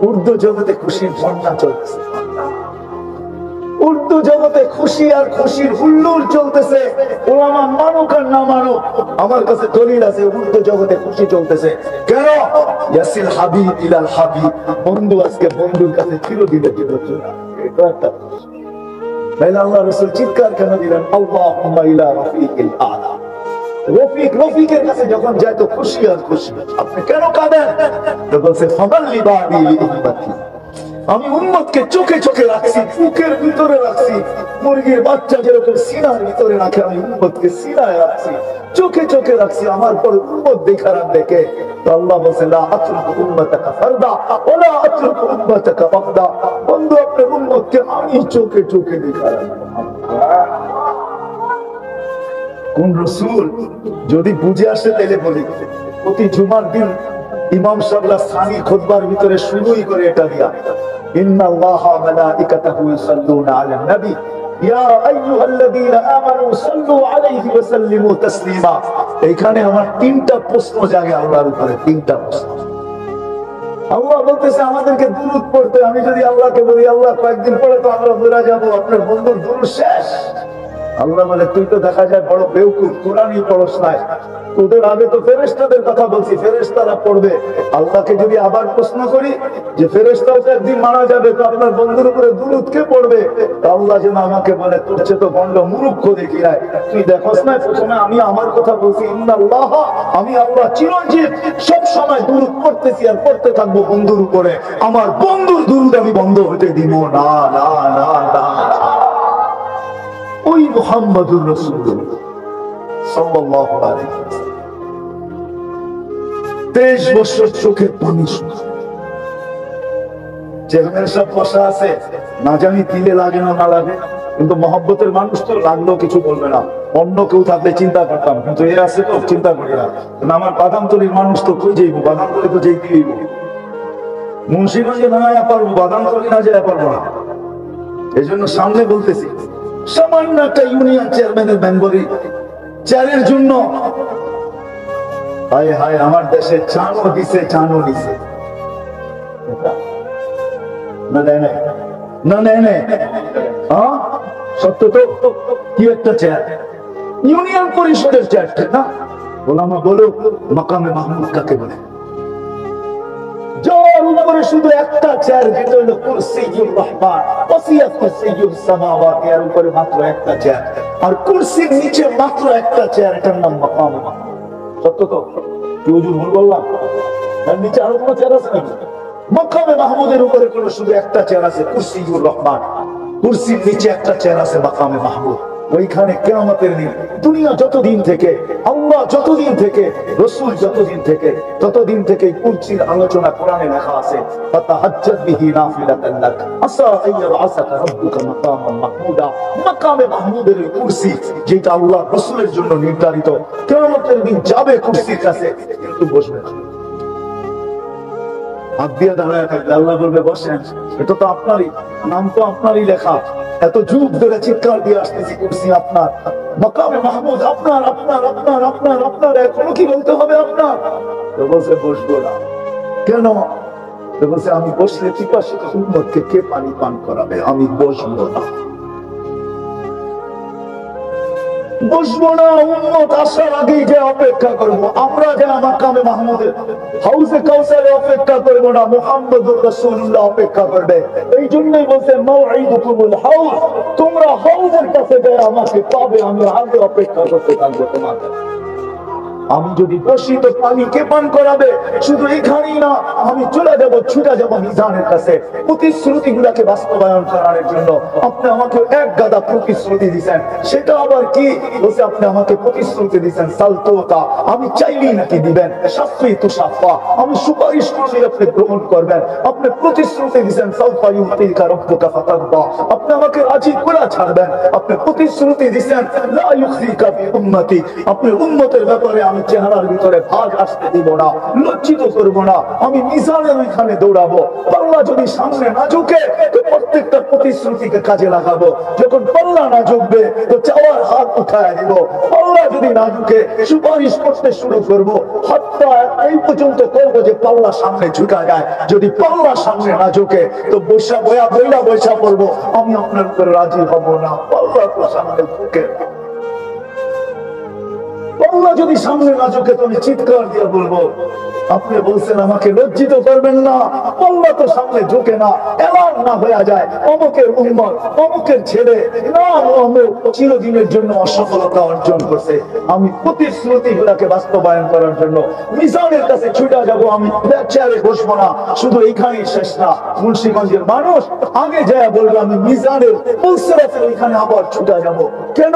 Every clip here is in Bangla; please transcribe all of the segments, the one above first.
উর্দু জগতে খুশির বন্যা চলতেছে, উর্দু জগতে খুশি আর খুশির হুল্লোড় চলতেছে। ওলামা মানুক আর না মানুক, আমার কাছে দলিল আছে উর্দু জগতে খুশি চলতেছে। কেন? ইয়াসিল হাবিব ইলাল হাবিব, বন্ধু আজকে বন্ধুর কাছে চিরদিনের জন্য চলে আসবে। এটা একটা তাইলে আল্লাহ রাসূল চিৎকার কেন দিলেন আল্লাহুম্মা ইলা রাফিকিল আলা। রফিক রফিকের কাছে যখন যায় তো খুশি আর খুশি। আপনি কেন কাঁদেন? তো বলছে ফামাল্লি বাদি উম্মতি, আমি উম্মতকে চোখে চোখে রাখছি, বুকের ভিতরে রাখছি। মুরগির বাচ্চা যেরকম সিনার ভিতরে রাখে, আমি উম্মতকে সিনায় রাখছি, চোখে চোখে রাখছি। আমার পর উম্মত দেখারাম দেখে তো আল্লাহ বলছে লা আতরুকু উম্মাতাকা ফারদা ওয়ালা আতরুকু উম্মাতাকা ওয়াহদা। বন্ধু আপনার উম্মতকে আমি চোখে চোখে দেখারাম। কোন রাসূল যদি বুঝে আসে তাহলে বলি, প্রতি জুমার দিন ইমাম সাহেবরা সানি খুতবার ভিতরে শুরুই করে এটা দিয়া, ইন্নাল্লাহা ওয়া মালাইকাতাহু ইউসাল্লুনা আলান নবী ইয়া আইয়ুহাল্লাযীনা আমানু সাল্লু আলাইহি ওয়া সাল্লিমু তাসলিমা। এখানে আমার তিনটা প্রশ্ন জাগে আল্লাহর উপরে, তিনটা প্রশ্ন। আল্লাহ বলতেছে আমাদেরকে দুরূদ পড়তে। আমি যদি আল্লাহকে বলি আল্লাহ কয়েকদিন পরে তো আমরা বেরা যাব, আপনার বন্ধুর দুরূদ শেষ। আল্লাহ বলে তুই তো দেখা যায় বড় বেউকুফ, কোরআনই পড়স নাই। তোদের আগে তো ফেরেশতাদের কথা বলছি, ফেরেশতারা পড়বে। আল্লাহকে যদি আবার প্রশ্ন করি যে ফেরেশতাও তো একদিন মারা যাবে, তো আপনার বন্ধুর উপরে দুরূদ কে পড়বে? আল্লাহ যেন আমাকে বলে তোর চেয়ে তো গন্ড মূর্খ দেখি নাই, তুই দেখোস না প্রথমে আমি আমার কথা বলছি ইন্নাল্লাহ, আমি আল্লাহ চিরঞ্জীব, সব সময় দুরূদ পড়তেছি আর পড়তে থাকবো বন্ধুর উপরে। আমার বন্ধুর দুরূদ আমি বন্ধ হতে দিব না, না না না। ওই মুহাম্মদুর রাসূলুল্লাহ সাল্লাল্লাহু আলাইহি ওয়াসাল্লাম 23 বছর চোখের পানি চেহারা সব বসা আছে, না জানি তিলে লাগে না লাগে, কিন্তু মহব্বতের মানুষ তো লাগলেও কিছু বলবে না। অন্য কেউ থাকলে চিন্তা করতাম, কিন্তু এ আছে তো চিন্তা করি না। আমার বাদামতলির মানুষ তো কই যাইব, বাদামতলি তো যেই দিব, মুন্সিগঞ্জে না যায় পারবো, বাদামতলি না যায় পারবো না। এই জন্য সামনে বলতেছি, সামান্য একটা ইউনিয়ন চেয়ারম্যানের বেঙ্গলি চেয়ারের জন্য হায় হায় আমার দেশে চানও দিছে, চানও দিছে না, দেয় নাই না, নেয় নাই। সত্য তো, কি একটা চেয়ার, ইউনিয়ন পরিষদের চেয়ার, ঠিক না? ওলামা বলো মাকামে মাহমুদ কাকে বলে? যার উপরে শুধু একটা চেয়ার, যেটা হলো কুরসিয়ুর রহমান, ওয়াসিয়াত কুরসিয়ুস সামাওয়াতি, এর উপরে মাত্র একটা চেয়ার, আর কুরসির নিচে মাত্র একটা চেয়ার, এটার নাম মাকামে মাহমুদ। সত্য তো? কি হুজুর ভুল বললাম? এর নিচে আরো কোনো চেয়ার আছে নাকি? মাকামে মাহমুদের উপরে কোনো শুধু একটা চেয়ার আছে, কুরসিয়ুর রহমান। কুরসির নিচে একটা চেয়ার আছে, মাকামে মাহমুদ। ওইখানে কিয়ামতের দিন, দুনিয়া যতদিন থেকে, আল্লাহ যতদিন থেকে, রাসূল যতদিন থেকে, ততদিন থেকে কুরসির আলোচনা কোরআনে লেখা আছে। ফাতাহাজ্জাত বিহি নাফিলাতান লাক আসা আইয়াবআসাকা রাব্বুকা মাকামান মাহমুদা। মাকামে মাহমুদের কুরসি, যেটা আল্লাহ রাসূলের জন্য নির্ধারিত, কিয়ামতের দিন যাবে কুরসির কাছে, কিন্তু বসবে না। হাত দিয়ে দাঁড়ায় থাকবে, আল্লাহ বলবে বসেন, এটা তো আপনারই, নাম তো আপনারই লেখা, এত যুগ ধরে চিৎকার দিয়ে আসতেছি কুরসি আপনার, মাকামে মাহমুদ আপনার, আপনার আপনার আপনার আপনার, এখনো কি বলতে হবে আপনার? তো বলছে বসবো না। কেন? তো বলছে আমি বসলে পিপাসিত উম্মতকে কে পানি পান করাবে? আমি বসবো না, বসবো না। উম্মত আসার আগেই যে অপেক্ষা করবো, আমরা যে মাকামে মাহমুদের হাউজে কাউসারে অপেক্ষা করবো না, মুহাম্মদুর রাসূলুল্লাহ অপেক্ষা করবে। এই জন্যই বলছে মাউঈদুকুমুল হাউজ, তোমরা হাউজের কাছে যায় আমাকে পাবে, আমি আগে অপেক্ষা করতে থাকবো তোমাদের। আমি যদি বসি তো পানি কে পান করাবে? শুধু এখানেই না, আমি চলে যাবো, ছুটে যাবো মিজানের কাছে, প্রতিশ্রুতি গুলাকে বাস্তবায়ন করার জন্য। আপনি আমাকে এক গাদা প্রতিশ্রুতি দিচ্ছেন, সেটা আবার কি? বলছে আপনি আমাকে প্রতিশ্রুতি দিচ্ছেন সালতোতা, আমি চাইলেই নাকি দিবেন, শাফি তু শাফা, আমি সুপারিশ করলে আপনি গ্রহণ করবেন। আপনি প্রতিশ্রুতি দিচ্ছেন সাউফা ইউতিকা রাব্বুকা ফাতারদা, আপনি আমাকে রাজি করে ছাড়বেন। আপনি প্রতিশ্রুতি দিচ্ছেন লা ইউখজিকা ফি উম্মতি, আপনি উম্মতের ব্যাপারে আমি চেহারার ভিতরে ভাগ আসতে দিব না, লজ্জিত করব না, আমি মিজানের ওইখানে দৌড়াবো। পাল্লা যদি সামনে না ঝুঁকে তো প্রত্যেকটা প্রতিশ্রুতিকে কাজে লাগাবো, যখন পাল্লা না ঝুঁকবে তো চাওয়ার হাত উঠায় দিব। পাল্লা যদি না ঝুঁকে সুপারিশ করতে শুরু করবো, হত্যা এই পর্যন্ত করবো যে পাল্লা সামনে ঝুঁকা যায়। যদি পাল্লা সামনে না ঝুঁকে তো বৈশা পড়বো, আমি আপনার উপরে রাজি হব না। পাল্লা তো সামনে ঝুঁকে, পাল্লা যদি সামনে না ঝুঁকে তো আমি চিৎকার দিয়ে বলবো, আপনি বলছেন আমাকে লজ্জিত করবেন না, পাল্লা তো সামনে ঝুঁকে না, এলার না হয়ে যায় অমুকের উম্মত, অমুকের ছেলে না অমুক চিরদিনের জন্য অসফলতা অর্জন করছে। আমি প্রতিশ্রুতি গুলাকে বাস্তবায়ন করার জন্য মিজানের কাছে ছুটে যাব। আমি চেয়ারে বসবো না, শুধু এইখানেই শেষ না। মুন্সিগঞ্জের মানুষ আগে যায় বলবে আমি মিজানের পুলসেরাতের ওইখানে আবার ছুটে যাব। কেন?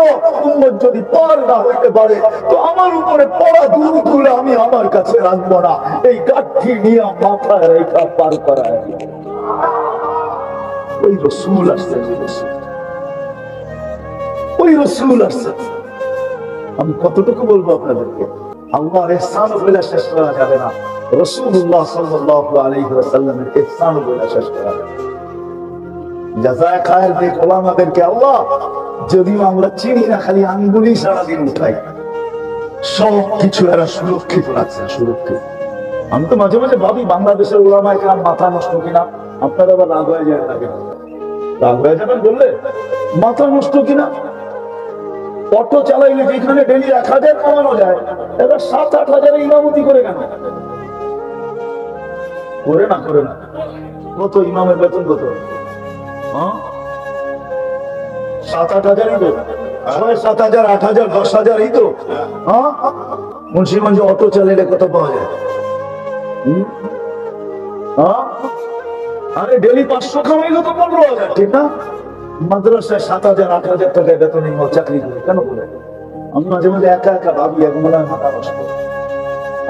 উম্মত যদি পার না হইতে পারে তো আমার উপরে পড়া দুধগুলো আমি আমার কাছে রাখবো না, এই কাঠি নিয়ে মাথায় রেখা পার করায়। ওই রসুল আসছে, ওই রসুল আসছে। আমি কতটুকু বলবো আপনাদেরকে? আল্লাহর ইহসান বলে শেষ করা যাবে না, রাসূলুল্লাহ সাল্লাল্লাহু আলাইহি ওয়াসাল্লামের ইহসান বলে শেষ করা যাবে না। জাযায়ে খায়ের দেখ ওলামাদেরকে আল্লাহ, যদিও আমরা চিনি না, খালি আঙ্গুলি সারাদিন উঠাই, সব কিছু এরা সুরক্ষিত রাখছে, সুরক্ষিত। আমি তো মাঝে মাঝে ভাবি বাংলাদেশের ওলামায়ে কেরাম মাথা নষ্ট কিনা। আপনারা আবার রাগ হয়ে যায় না, রাগ হয়ে যাবেন বললে মাথা নষ্ট কিনা? অটো চালাইলে যেখানে ডেলি 1000 কমানো যায়, এরা 7-8 হাজারে ইমামতি করে কেন? করে না, করে না। কত ইমামের বেতন কত? 7-8 হাজারই তো, 6-7 হাজার, 8 হাজার, 10 হাজার, এই তো। মুন্সিগঞ্জে অটো চালাইলে কত পাওয়া যায়? আরে ডেলি 500 কামাইলে তো 15,000, ঠিক না? মাদ্রাসায় 7,000-8 হাজার টাকায় বেতন চাকরি করে কেন করে? আমি মাঝে মাঝে একা একা ভাবি, এক মনে হয় মাথা নষ্ট।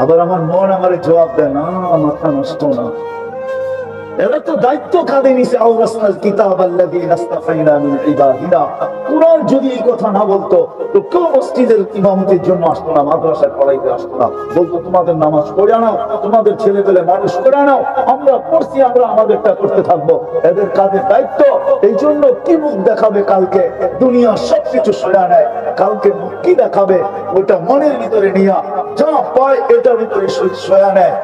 আবার আমার মন আমার জবাব দেয় না, মাথা নষ্ট না। এরা তো দায়িত্ব কাঁধে নিছে। আওরাসনাল কিতাব আল্লাযীনা ইসতাফাইনা মিন ইবাদিনা। কুরআন যদি এই কথা না বলতো তো কেউ মসজিদের ইমামতির জন্য আসতো না, মাদ্রাসায় পড়াইতে আসতো না। বলতো তোমাদের নামাজ পড়ে নাও, তোমাদের ছেলে পেলে মানুষ করে নাও, আমরা পড়ছি, আমরা আমাদেরটা করতে থাকবো। এদের কাঁধে দায়িত্ব। এই জন্য কি মুখ দেখাবে কালকে? দুনিয়া সবকিছু সয়া নেয়, কালকে মুখ কি দেখাবে ওটা মনের ভিতরে নিয়ে যা পায় এটার ভিতরে সয়া নেয়।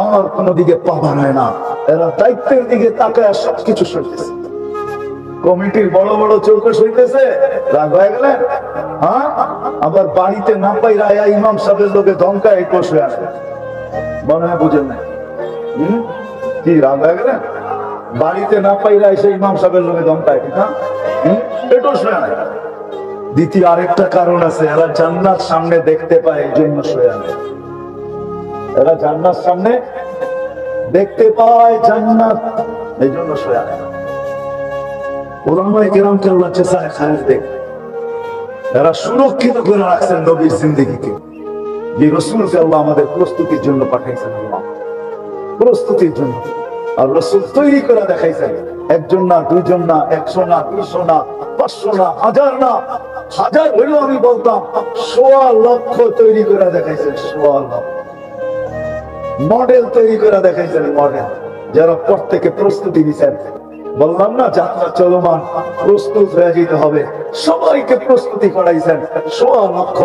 আমার কোন দিকে পা বাড়ায় না, এরা দায়িত্বের দিকে তাকায় সবকিছু সইতেছে। কমিটির বড় বড় চৌকস হইতেছে, রাগ হয়ে গেলেন? আবার বাড়িতে না পাই রায়া ইমাম সাহেবের লোকে ধমকায় এই কোষ হয়ে আসে, মনে হয় বুঝেন না? কি রাগ হয়ে গেলেন? বাড়িতে না পাই রায় সেই ইমাম সাহেবের লোকে ধমকায়, ঠিক না? এটা শোয়া নেয়। দ্বিতীয় আরেকটা কারণ আছে, এরা জান্নাত সামনে দেখতে পায়, এই জন্য শোয়া নেয়। এরা জান্নাত সামনে দেখতে পায়, জান্নাত, এই জন্য শোয়া নেয়। ওলামায়ে কেরামকে আল্লাহ জাযায়ে খায়ের দেখ, এরা সুরক্ষিত করে রাখছেন নবীর জিন্দেগিকে। যে রাসূলকে আল্লাহ আমাদের প্রস্তুতির জন্য পাঠাইছেন, প্রস্তুতির জন্য। আর রাসূল তৈরি করে দেখাইছেন, একজন না, দুইজন না, 100 না, 200 না, 500 না, 1000 না, হাজার হইলেও আমি বলতাম 1.25 লক্ষ তৈরি করে দেখাইছেন। 1.25 লক্ষ মডেল তৈরি করে দেখাইছেন, মডেল, যারা পর থেকে প্রস্তুতি দিচ্ছেন। বললাম না যাত্রা চলমান, প্রস্তুত হয়ে যেতে হবে। সবাইকে প্রস্তুতি করাইছেন। 1.25 লক্ষ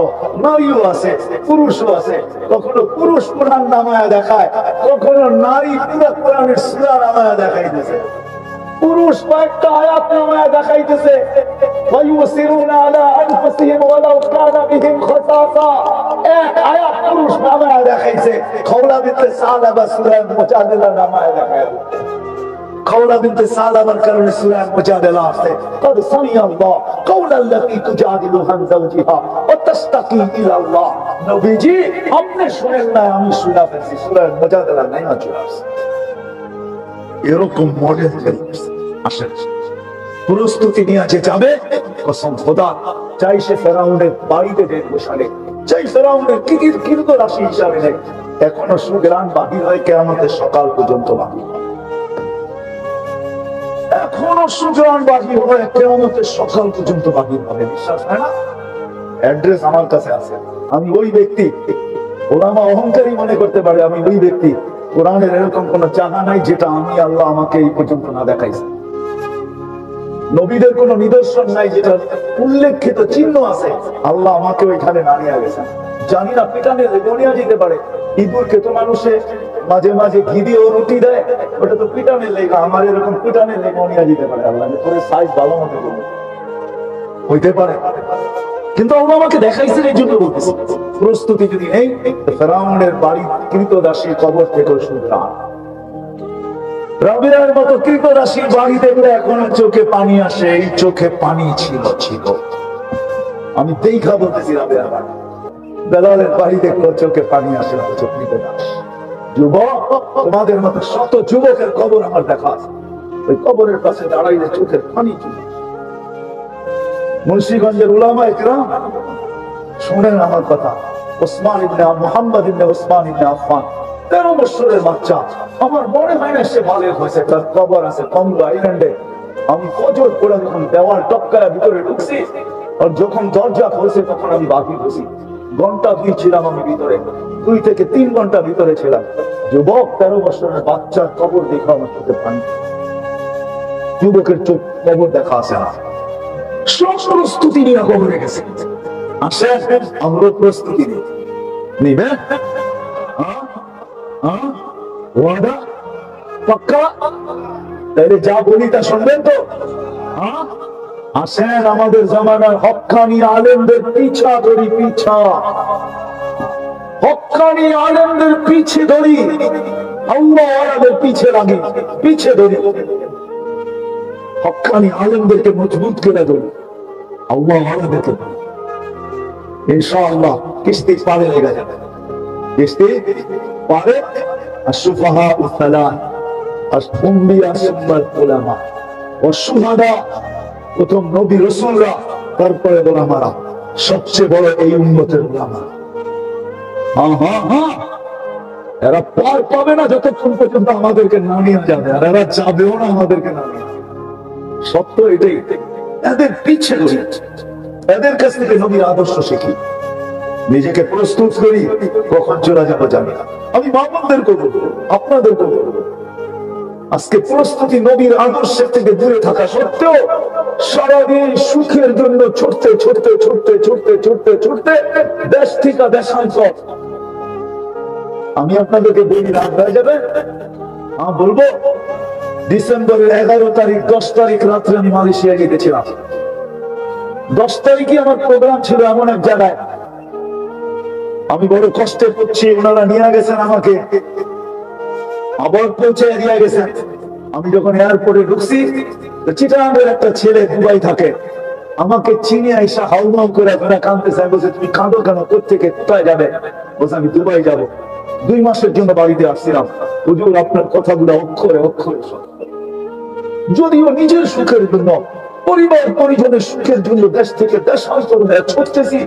নারীও আছে, পুরুষও আছে। কখনো পুরুষ কোরআন নামায়া দেখায়, কখনো নারী পুরা কোরআনের সূরা নামায়া দেখাইতেছে। পুরুষ কয়েকটা আয়াত নামায়া দেখাইতেছে, ওয়ায়ুসিরুনা আলা আনফুসিহিম ওয়ালাউ কানা বিহিম খাসাসা। এক আয়াত পুরুষ নামায়া দেখাইছে, খাওলা বিনতে সালাবা সূরা মুজাদালা নামায়া দেখাইছে। খাওলা বিনতে সালাবার কারণে সূরা মুজাদালা আছে, قد سمع الله قول التي تجادل عن زوجها وتشتكي الى الله। নবীজি আপনি শুনেন না, আমি শোনা ফেলছি, সূরা মুজাদালা নাই আছে। এরকম মডেল আসেন, প্রস্তুতি নিয়ে যে যাবে, কসম খোদা, চাই সে ফেরাউনের বাড়িতে যে বসালে, চাই ফেরাউনের কীর্ত রাশি হিসাবে নেই, এখনো সুগ্রাণ বাহির হয় কিয়ামতের সকাল পর্যন্ত বাহির হয়। এখনো সুগ্রাণ বাহির হয় কিয়ামতের সকাল পর্যন্ত বাহির হবে। বিশ্বাস হয় না? অ্যাড্রেস আমার কাছে আছে। আমি ওই ব্যক্তি, ওলামা অহংকারী মনে করতে পারে আমি ওই ব্যক্তি। কোরআনের এরকম কোন জায়গা নাই যেটা আমি আল্লাহ আমাকে এই পর্যন্ত না দেখাইছে। নবীদের কোন নিদর্শন নাই যেটা উল্লেখিত চিহ্ন আছে, আল্লাহ আমাকে ওইখানে না নিয়ে গেছেন। জানি না পিটানে লেগনিয়া যেতে পারে। ইঁদুরকে তো মানুষে মাঝে মাঝে ঘি দিয়ে রুটি দেয়, ওটা তো পিটানে লেগা, আমার এরকম পিটানে লেগনিয়া যেতে পারে। আল্লাহ তোরে সাইজ ভালো মতো হইতে পারে, কিন্তু আল্লাহ আমাকে দেখাইছেন এই জন্য বলতেছি। প্রস্তুতি যদি নেই, ফেরাউনের বাড়ি কৃতদাসীর কবর থেকে শুনলাম, রাবিয়ার মতো কৃতদাসীর বাড়ি দেখলে এখন চোখে পানি আসে, এই চোখে পানি ছিল ছিল। আমি দেখা বলতেছি রাবিয়ার বাড়ি, বেলালের বাড়ি দেখলো চোখে পানি আসে, কৃতদাস। যুবক, তোমাদের মতো শত যুবকের কবর আমার দেখা আছে, ওই কবরের পাশে দাঁড়াইলে চোখের পানি চলে। মুন্সিগঞ্জের উলামা ইকরাম শুনেন আমার কথা। ওসমান ইবনে মুহাম্মদ ইবনে ওসমান ইবনে আফফান 13 বছরের বাচ্চা, আমার মনে হয় না সে বালেগ হয়েছে, তার কবর আছে কঙ্গো আইল্যান্ডে। আমি ফজর পড়ে যখন দেওয়াল টপকায়া ভিতরে ঢুকছি, আর যখন দরজা খুলছে তখন আমি বাকি বসি। ঘন্টা 2 ছিলাম আমি ভিতরে, 2 থেকে 3 ঘন্টা ভিতরে ছিলাম। যুবক 13 বছরের বাচ্চার কবর দেখা আমার চোখে পানি। যুবকের চোখ কবর দেখা আসে না, সব প্রস্তুতি নিয়ে কবরে গেছে। আসেন আমরা প্রস্তুতি নিবে, ওয়াদা পাক্কা, তাইলে যা বলি তা শুনবেন তো। আসেন আমাদের জামানার হক্কানি আলেমদের পিছা ধরি, পিছা হক্কানি আলেমদের পিছে ধরি, আল্লাহ ওয়ালাদের পিছে লাগি, পিছে ধরি, হক্কানি আলেমদেরকে মজবুত করে ধরি, আল্লাহ ওয়ালাদেরকে ইনশাআল্লাহ কিস্তি পারে লেগে যাবে, কিস্তি পারে। السفهاء الثلاث الأنبياء ثم العلماء والشهداء। প্রথম নবী রাসূলরা, তারপরে উলামারা, সবচেয়ে বড় এই উম্মতের উলামা। এরা পার পাবে না যতক্ষণ পর্যন্ত আমাদেরকে না নিয়ে যাবে, আর এরা যাবেও না আমাদেরকে না নিয়ে। সত্য এটাই, এদের পিছে ধরি, এদের কাছ থেকে নবীর আদর্শ শিখি, নিজেকে প্রস্তুত করি। কখন চলে যাবো জানি না। আমি মামুনদের করবো, আপনাদের করবো। আজকে প্রস্তুতি নবীর আদর্শের থেকে দূরে থাকা সত্ত্বেও সারাদিন সুখের জন্য ছুটতে ছুটতে ছুটতে ছুটতে ছুটতে ছুটতে দেশ থেকে দেশান্তর। আমি আপনাদেরকে বলি, রাত হয়ে যাবে, বলবো ডিসেম্বরের 11 তারিখ 10 তারিখ রাত্রে আমি মালয়েশিয়া গিয়েছিলাম। 10 তারিখে আমার প্রোগ্রাম ছিল এমন এক জায়গায়, আমি বড় কষ্টে পড়ছি, ওনারা নিয়ে গেছেন আমাকে, আবার পৌঁছে দিয়ে গেছেন। আমি যখন এয়ারপোর্টে ঢুকছি, চিটাগাংয়ের একটা ছেলে দুবাই থাকে, আমাকে চিনে আইসা হাউমাউ করে আপনারা কাঁদতেছে। বলছে তুমি কাঁদো কেন, কোথেকে কোথায় যাবে? বলছে আমি দুবাই যাব, 2 মাসের জন্য বাড়িতে আসছিলাম। হুজুর আপনার কথাগুলো অক্ষরে অক্ষরে সত্য। যদিও নিজের সুখের জন্য, পরিবার পরিজনের সুখের জন্য দেশ থেকে দেশান্তর হয়ে ছুটতেছি,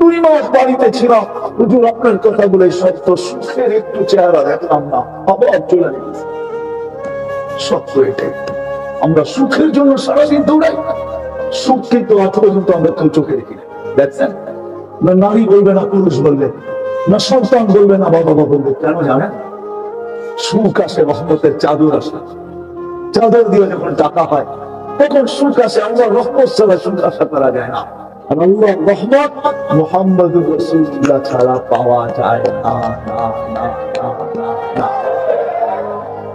2 মাস বাড়িতে ছিলাম। হুজুর আপনার কথাগুলোই সত্য, সুখের একটু চেহারা দেখলাম না, আবার চলে গেছে। সত্য এটাই, আমরা সুখের জন্য সারাদিন দৌড়াই, সুখ কিন্তু আজ পর্যন্ত আমরা কেউ চোখে দেখি না। দেখছেন না, নারী বলবে না পুরুষ বলবে না, সন্তান বলবে না বাবা বলবে, কেন জানেন? সুখ আসে রহমতের চাদর আসে, চাদর দিয়ে যখন টাকা হয় তখন সুখ আসে। আল্লাহর রহমত ছাড়া সুখ আশা করা যায় না, আর আল্লাহর রহমত মুহাম্মদুর রাসূলুল্লাহ ছাড়া পাওয়া যায় না।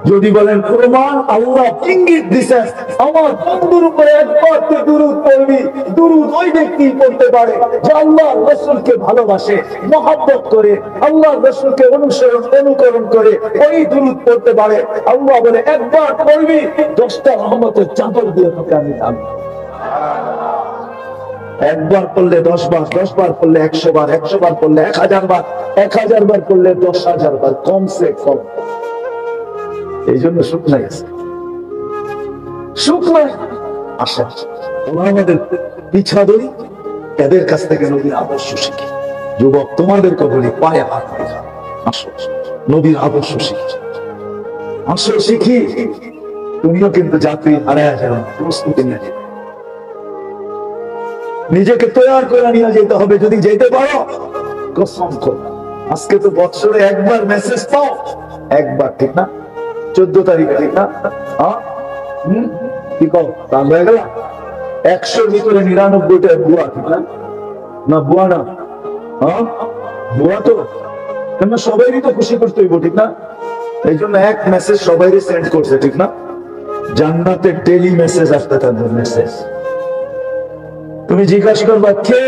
যদি বলেন প্রমাণ, আল্লাহ ইঙ্গিত দিয়েছেন, আমার বন্ধুর উপরে একবার তুই দুরূদ পড়বি, দুরূদ ওই ব্যক্তি পড়তে পারে যে আল্লাহর রাসূলকে ভালোবাসে, মহব্বত করে, আল্লাহর রাসূলকে অনুকরণ করে, ওই দুরূদ পড়তে পারে। আল্লাহ বলে একবার পড়বি, 10টা রহমতের চাদর দিয়ে তোকে আমি থামবো। একবার পড়লে 10 বার, 10 বার পড়লে 100 বার, 100 বার পড়লে 1000 বার, 1000 বার পড়লে 10,000 বার, কমসে কম। এই জন্য সুখ নাই, সুখ নাই। আসেন আমাদের পিছা ধরি, এদের কাছ থেকে নবীর আদর্শ শিখি। যুবক তোমাদেরকে বলি, পায়ে হাত রেখা আসো, নবীর আদর্শ শিখি, আসো শিখি। তুমিও কিন্তু যাত্রী হারায় যাও, প্রস্তুতি নিয়ে নিজেকে তৈরি করে নিয়ে যেতে হবে। যদি যেতে পারো কসম করো, আজকে তো বছরে একবার মেসেজ পাও, একবার, ঠিক না? 14 তারিখে, ঠিক না? কি কও, রাগ হয়ে গেল? 100 ভিতরে 99টা বুয়া, ঠিক না? না বুয়া না, দোয়া তো কেন সবাইরই তো খুশি করতে হইব, ঠিক না? এই জন্য এক মেসেজ সবাইকে সেন্ড করছে, ঠিক না? জান্নাতের টেলি মেসেজ আসতে থাকবে, মেসেজ। তুমি জিজ্ঞাসা করবা কে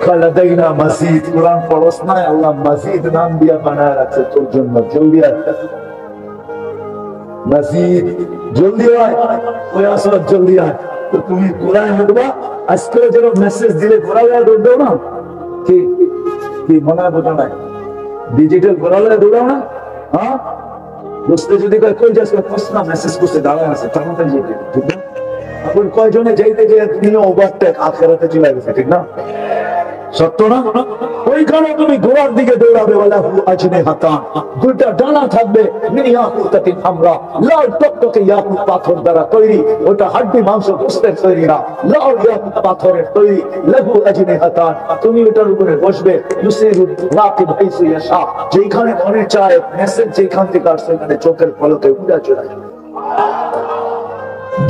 খালাদাইনা মসজিদ, কোরআন পড়স না, আল্লাহ মসজিদ নাম দিয়া বানায় রাখছে তোর জন্য, জলদি আসতে মসজিদ, জলদি আয়, ওই আসর জলদি আয়। তো তুমি কোরআন উঠবা, আজকে যেন মেসেজ দিলে ঘোরালে দৌড়াও না, কি কি মনে হয় বোঝো নাই? ডিজিটাল ঘোরালে দৌড়াও না, হ্যাঁ? বুঝতে যদি কই যাস না, মেসেজ করতে দাঁড়ায় আছে, তখন তো যেতে, ঠিক না? এখন কয়জনে যাইতে যে তুমিও ওভারটেক আখেরাতে চলে গেছে, ঠিক না? সত্য না? ওইখানে তুমি ঘোড়ার দিকে দৌড়াবে, দুইটা ডানা থাকবে, আমরা লাল টকটকে ইয়াকুত পাথর দ্বারা তৈরি, ওটা হাড্ডি মাংস গোস্তের তৈরি না, লাল ইয়াকুত পাথরের তৈরি, লাহু আজনিহাতান। তুমি ওটার উপরে বসবে, ইউসিরু রাকিব হাইসু ইয়াশা, যেখানে মনে চায় মেসেজ যেখান থেকে আসছে সেখানে চোখের পলকে উড়ে চলে যাবে,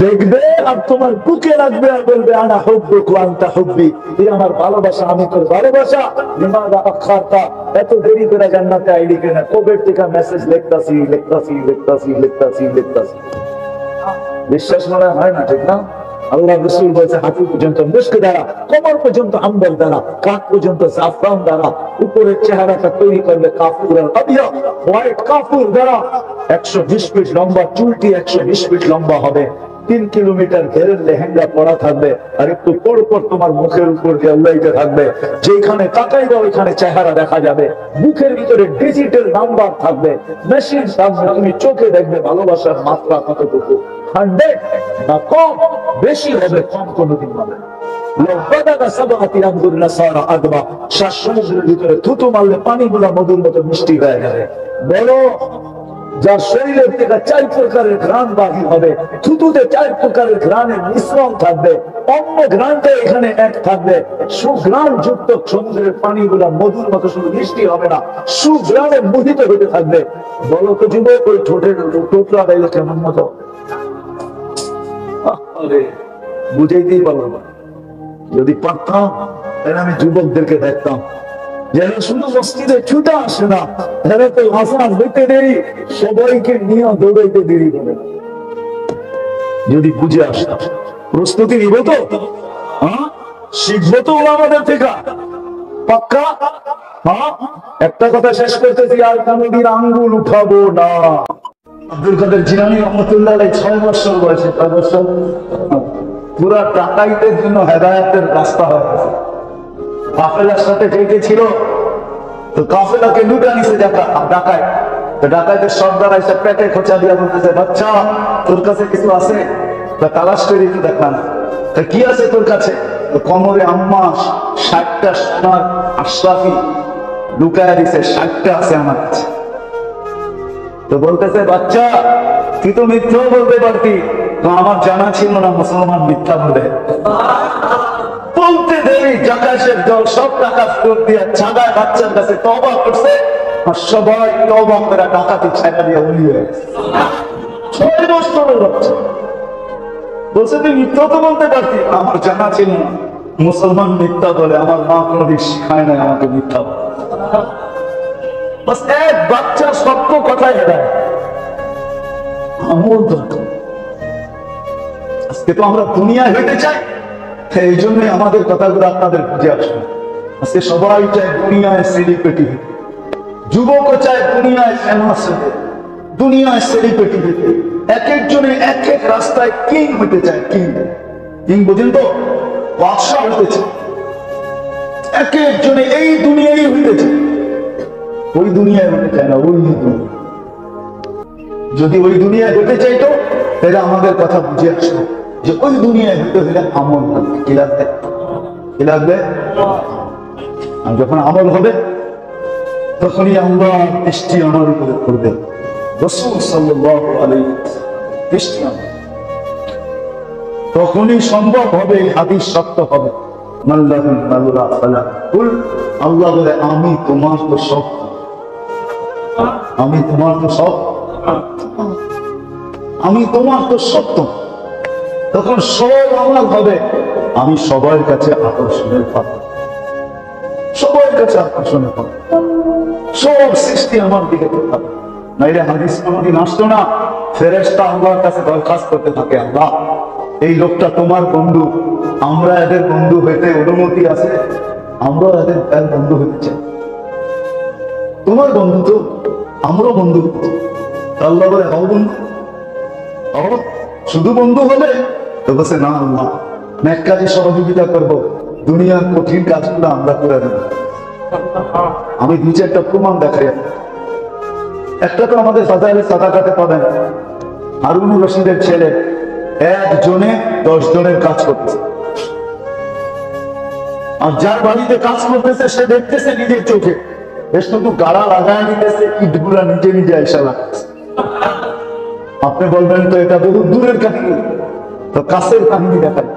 দেখবে আর তোমার বুকে লাগবে আর বলবে আনা হুব্বুক ওয়া আনতা হুব্বি, এই আমার ভালোবাসা, আমি তোর ভালোবাসা। লিমাযা আখারতা, এত দেরি করে জান্নাতে আইডি কেন? কবে থেকে মেসেজ লিখতাছি লিখতাছি লিখতাছি লিখতাছি লিখতাছি, বিশ্বাস মনে হয় না, ঠিক না? আল্লাহ রাসূল বলেছে হাঁটু পর্যন্ত মুস্ক দ্বারা, কোমর পর্যন্ত আম্বর দ্বারা, কাঁধ পর্যন্ত জাফরান দ্বারা, উপরের চেহারাটা তৈরি করবে কাফুর আর আবিয়াদ, হোয়াইট কাফুর দ্বারা। 120 ফিট লম্বা চুলটি 120 ফিট লম্বা হবে, 3 কিলোমিটার ঘেরের লেহেঙ্গা পরা থাকবে, আর একটু পর পর তোমার মুখের উপর দিয়ে উড়াইতে থাকবে, যেখানে তাকাইবে ওইখানে চেহারা দেখা যাবে, মুখের ভিতরে ডিজিটাল নাম্বার থাকবে, মেশিন থাকবে, তুমি চোখে দেখবে ভালোবাসার মাত্রা কতটুকু, 100 না কম, বেশি হবে, কম কোনোদিন হবে না। সমুদ্রের ভিতরে থুতু মারলে পানিগুলা মধুর মতো মিষ্টি হয়ে যাবে। বলো, যার শরীরের থেকে 4 প্রকারের ঘ্রাণ বাহির হবে, থুতুতে 4 প্রকারের ঘ্রাণের মিশ্রণ থাকবে, অন্য ঘ্রাণটা এখানে এক থাকবে, সুঘ্রাণ যুক্ত সমুদ্রের পানিগুলা মধুর মতো শুধু মিষ্টি হবে না, সুঘ্রাণে মোহিত হতে থাকবে। বলো তো যুবক, ওই ঠোঁটের টোটলা গাইলে কেমন মতো? বুঝাইতেই পারলাম না। যদি পারতাম তাহলে আমি যুবকদেরকে দেখতাম যারা শুধু মসজিদে ছুটে আসে না, এরা তো আসান হইতে দেরি, সবাইকে নিয়ে দৌড়াইতে দেরি করে। যদি বুঝে আসতাম, প্রস্তুতি নিব তো, শিখবো তো আমাদের থেকে পাক্কা। একটা কথা শেষ করতেছি, আর কোনদিন আঙ্গুল উঠাবো না। আব্দুল কাদের জিলানী রহমতুল্লাহ 6 বছর বয়সে, 6 বছর পুরা টাকাইতের জন্য হেদায়েতের রাস্তা হয়ে গেছে। কাফেলার সাথে যেতে ছিল, তো কাফেলাকে লুটা নিছে ডাকায়, তো ডাকাইতের সর্দার এসে পেটে খোঁচা দিয়া বলতেছে, বাচ্চা তোর কাছে কিছু আছে? তালাশ করে একটু দেখলাম, তা কি আছে তোর কাছে? কোমরে আম্মা 60টা সোনার আশরাফি লুকায় দিছে, 60টা আছে আমার কাছে। তো বলতেছে, বাচ্চা তুই তো মিথ্যাও বলতে পারতি, তো আমার জানা ছিল না মুসলমান মিথ্যা বলে। বলতে দেরি জাকাতের দল সব টাকা ফেরত দিয়ে ছাগায় বাচ্চার কাছে তওবা করছে, আর সবাই তওবা করে ডাকাতি ছাড়া দিয়ে উড়ি হয়ে গেছে। 6 বছরের বাচ্চা বলছে, তুই মিথ্যা তো বলতে পারতি, আমার জানা ছিল না মুসলমান মিথ্যা বলে, আমার মা কোনোদিন শিখায় না আমাকে মিথ্যা বলে। বাস এক বাচ্চা সত্য কথাই হেদায় আমল দরকার। আজকে তো আমরা দুনিয়ায় হইতে চাই, এই জন্যই আমাদের কথাগুলো আপনাদের বুঝে আসবে। আজকে সবাই চায় দুনিয়ায় সেলিব্রিটি, যুবকও চায় দুনিয়ায় ফেমাস হতে, দুনিয়ায় সেলিব্রিটি হতে, এক একজনে এক এক রাস্তায় কিং হতে চায়। কিং কিং বুঝেন তো, বাদশাহ হতে চায়। এক একজনে এই দুনিয়ায় হইতে চায়, ওই দুনিয়ায় হতে চায় না। ওই যদি ওই দুনিয়ায় হতে চাইতো তাহলে আমাদের কথা বুঝে আসতো যে ওই দুনিয়ায় হতে হলে আমল লাগবে। কি লাগবে? কি লাগবে? আর যখন আমল হবে তখনই আমরা দৃষ্টি আমার উপরে করবে। রাসূল সাল্লাল্লাহু আলাইহি দৃষ্টি তখনই সম্ভব হবে, হাদিস সত্য হবে। মাল্লাহুল মাওলা ফালা কুল, আল্লাহ বলে আমি তোমার তো সব, আমি তোমার তো সব, আমি তোমার তো সত্য। তখন সব আমল হবে, আমি সবার কাছে আকর্ষণের পাত্র। সবার কাছে আকর্ষণীয় হবে, সব সৃষ্টি আমার দিকে তাকাবে। নাইলে হাদিস কোনোদিন আসতো না। ফেরেশতা আল্লাহর কাছে দরখাস্ত করতে থাকে, আল্লাহ এই লোকটা তোমার বন্ধু, আমরা এদের বন্ধু হইতে অনুমতি আছে, আমরা এদের বন্ধু হইতে চাই। তোমার বন্ধু তো, আমরাও বন্ধু। আল্লাহ বলে হও বন্ধু, শুধু বন্ধু হলে তো বলছে না, আল্লাহ নেক কাজে সহযোগিতা করবো, দুনিয়ার কঠিন কাজগুলো আমরা করে দেবো। আমি দু চারটা প্রমাণ দেখাই। একটা তো আমাদের ফাজাইলে সাদাকাতে পাবেন, হারুনুর রশিদের ছেলে একজনে 10 জনের কাজ করতেছে, আর যার বাড়িতে কাজ করতেছে সে দেখতেছে নিজের চোখে, বেশ শুধু গাড়া লাগায় নিতেছে, ইটগুলা নিজে নিজে আইসা লাগতেছে। আপনি বলবেন তো এটা বহু দূরের কাহিনী, তো কাছের কাহিনী দেখায়।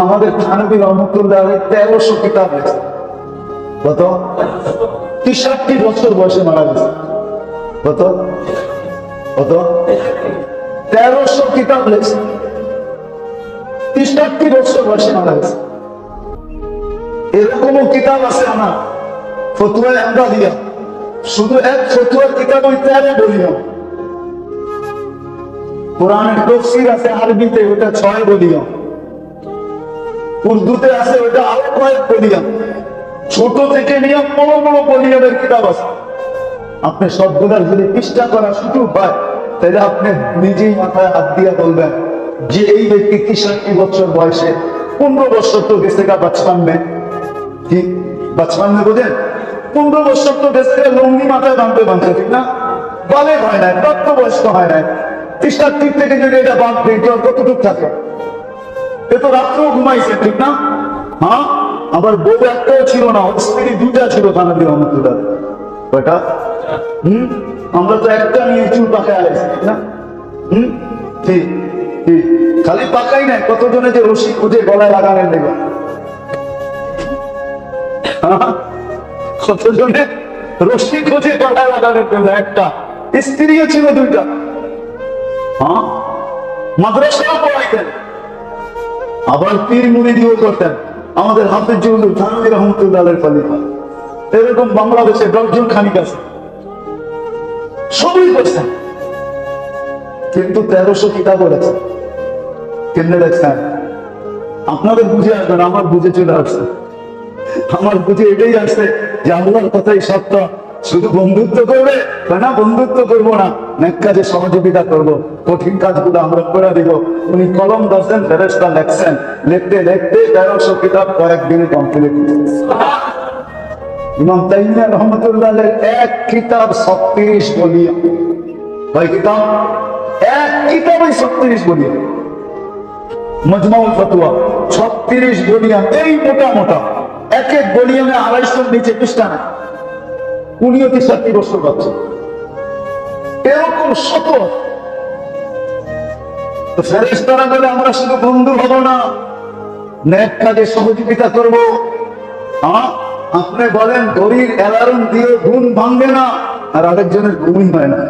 আমাদের থানবী রহমতুল্লাহ 1300 কিতাব লেখছে, কত 63 বছর বয়সে মারা গেছে। কত কত 1300 কিতাব লেখছে, 63 বছর বয়সে মারা গেছে। এরকমও কিতাব আছে না, ফতুয়া আমরা দিয়া, শুধু এক ফতুয়ার কিতাব ওই 13 বলিয়া। কোরআনের তাফসীর আছে আরবিতে, ওটা 6 বলিয়া। উর্দুতে আছে ওটা আরো কয়েক বলিয়া। ছোট থেকে নিয়ে বড় বড় বলিয়ামের কিতাব আছে। আপনি সবগুলার যদি পৃষ্ঠা করা সুযোগ হয়, তাহলে আপনি নিজেই মাথায় হাত দিয়ে বলবেন যে এই ব্যক্তি 63 বছর বয়সে 15 বছর তো গেছে গা বাঁচপান্নে। কি বাঁচপান্নে বোঝেন? 15 বছর তো গেছে লঙ্গি মাথায় বাঁধতে, ঠিক না? বালে হয় না, প্রাপ্তবয়স্ক হয় না। 63 থেকে যদি এটা বাঁধবে, এটা কতটুক থাকে? এ তো রাত্রেও ঘুমাইছে, ঠিক না? হ্যাঁ, আবার বউ একটাও ছিল না, স্ত্রী 2টা ছিল থানবী রহমতুল্লাহ। কয়টা? আমরা তো একটা নিয়ে চুল পাকায় আলাইছি, ঠিক না? ঠিক ঠিক, খালি পাকাই নাই, কতজনে যে রশি খুঁজে গলায় লাগানোর নেব, কতজনে রশি খুঁজে গলায় লাগানোর নেব। একটা স্ত্রীও ছিল 2টা। হ্যাঁ, মাদ্রাসাও পড়াইতেন, আবার পীর মুরিদিও করতেন। আমাদের হাফেজুল থানবী রহমতুল্লাহের খলিফা। এরকম বাংলাদেশে 10 জন খানিক আছে, সবই করছেন। কিন্তু 1300 কিতাব লেখছেন। কেমনে লেখছেন? আপনাদের বুঝে আসবেন, আমার বুঝে চলে আসছে। আমার বুঝে এটাই আসছে যে আল্লাহর কথাই সত্য। শুধু বন্ধুত্ব করবে না, বন্ধুত্ব করবো না, নেক কাজে সহযোগিতা করবো, কঠিন কাজগুলো আমরা করে দিব। উনি কলম ধরছেন, ফেরেশতা লেখছেন, লিখতে লিখতে 1300 কিতাব কয়েকদিনে কমপ্লিট। ইমাম তাইমিয়া রহমতুল্লাহের এক কিতাব 36 বলিয়া। কয় কিতাব? এক কিতাবই 36 বলিয়া। মজমাউল ফতোয়া 36 বলিয়া, এই মোটা মোটা, এক এক বলিয়ামে 250 নিচে পৃষ্ঠা না। উনিও 63 বছর বাচ্চা। এরকম শত। ফেরেশতারা বলে আমরা শুধু বন্ধু হব না, নেক কাজে সহযোগিতা করবো। আপনি বলেন ঘড়ির অ্যালার্ম দিয়ে ঘুম ভাঙবে না, আর আরেকজনের ঘুমই হয় না।